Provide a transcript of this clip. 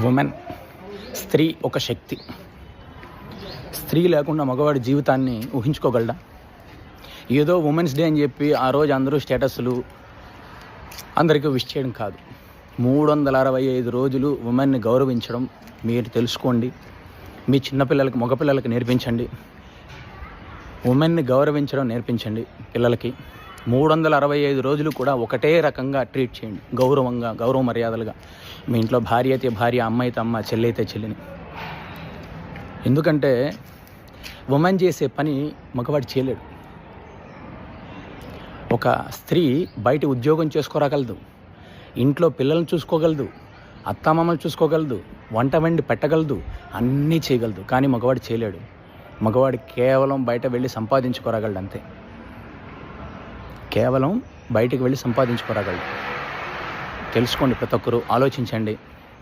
Women, స్త్రీ ఒక శక్తి. స్త్రీ లేకుండా మగవాడి జీవితాన్ని ఊహించుకోగలడా? ఏదో ఉమెన్స్ డే అని చెప్పి ఆ రోజు అందరూ స్టేటస్లు అందరికీ విష్ చేయడం కాదు. 365 రోజులు ఉమెన్ని గౌరవించడం మీరు తెలుసుకోండి. మీ చిన్నపిల్లలకి, మగపిల్లలకి నేర్పించండి. ఉమెన్ని గౌరవించడం నేర్పించండి పిల్లలకి. 365 రోజులు కూడా ఒకటే రకంగా ట్రీట్ చేయండి, గౌరవంగా, గౌరవ మర్యాదలుగా. మీ ఇంట్లో భార్య అయితే భార్య, అమ్మ అయితే అమ్మ, చెల్లి అయితే చెల్లిని. ఎందుకంటే ఉమెన్ చేసే పని మగవాడు చేయలేడు. ఒక స్త్రీ బయట ఉద్యోగం చేసుకోరాగలదు, ఇంట్లో పిల్లల్ని చూసుకోగలదు, అత్తామామలు చూసుకోగలదు, వంట వండి పెట్టగలదు, అన్నీ చేయగలదు. కానీ మగవాడు చేయలేడు. మగవాడు కేవలం బయట వెళ్ళి సంపాదించుకోరాగలడు అంతే. కేవలం బయటికి వెళ్ళి సంపాదించుకోరాగలడు. తెలుసుకోండి, ప్రతి ఒక్కరూ ఆలోచించండి.